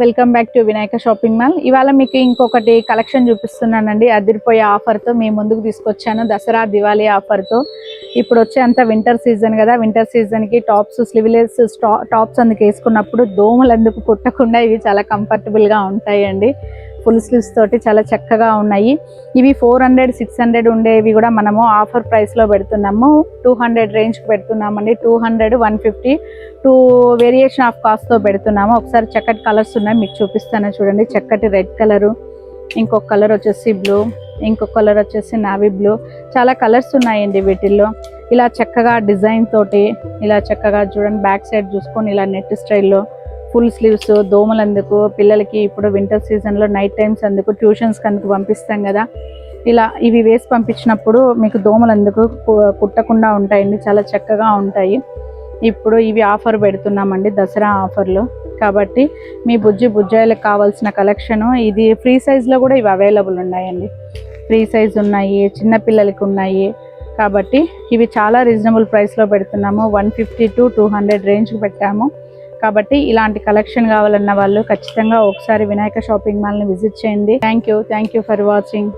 Welcome back to Vinayaka shopping mall. ఇవాళ మీకు ఇంకొకటి కలెక్షన్ చూపిస్తున్నానండి. అదిరిపోయే ఆఫర్తో మీ ముందుకు తీసుకొచ్చాను. దసరా దివాళీ ఆఫర్తో. ఇప్పుడు వచ్చే అంత వింటర్ సీజన్ కదా, వింటర్ సీజన్కి టాప్స్, స్లీవ్లెస్ టాప్స్ అందుకు వేసుకున్నప్పుడు దోమలు అందుకు కుట్టకుండా ఇవి చాలా కంఫర్టబుల్గా ఉంటాయండి. ఫుల్ స్లీవ్స్ తోటి చాలా చక్కగా ఉన్నాయి. ఇవి 400, 600 ఉండేవి కూడా మనము ఆఫర్ ప్రైస్లో పెడుతున్నాము. 200 రేంజ్కి పెడుతున్నామండి. 200, 150 2 వేరియేషన్ ఆఫ్ కాస్ట్తో పెడుతున్నాము. ఒకసారి చక్కటి కలర్స్ ఉన్నాయి, మీకు చూపిస్తాను చూడండి. చక్కటి రెడ్ కలరు, ఇంకొక కలర్ వచ్చేసి బ్లూ, ఇంకొక కలర్ వచ్చేసి నావీ బ్లూ. చాలా కలర్స్ ఉన్నాయండి వీటిల్లో. ఇలా చక్కగా డిజైన్ తోటి ఇలా చక్కగా చూడండి. బ్యాక్ సైడ్ చూసుకొని ఇలా నెట్ స్టైల్లో ఫుల్ స్లీవ్స్, దోమలందుకు పిల్లలకి ఇప్పుడు వింటర్ సీజన్లో నైట్ టైమ్స్ అందుకు ట్యూషన్స్కి అందుకు పంపిస్తాం కదా, ఇలా ఇవి వేసి పంపించినప్పుడు మీకు దోమలందుకు కుట్టకుండా ఉంటాయండి. చాలా చక్కగా ఉంటాయి. ఇప్పుడు ఇవి ఆఫర్ పెడుతున్నామండి, దసరా ఆఫర్లో. కాబట్టి మీ బుజ్జాయిలకు కావాల్సిన కలెక్షను ఇది. ఫ్రీ సైజ్లో కూడా ఇవి అవైలబుల్ ఉన్నాయండి. ఫ్రీ సైజ్ ఉన్నాయి, చిన్నపిల్లలకి ఉన్నాయి. కాబట్టి ఇవి చాలా రీజనబుల్ ప్రైస్లో పెడుతున్నాము. 150 to 200 రేంజ్కి పెట్టాము. కాబట్టి ఇలాంటి కలెక్షన్ కావాలన్న వాళ్ళు ఖచ్చితంగా ఒకసారి వినాయక షాపింగ్ మాల్ని విజిట్ చేయండి. Thank you for watching.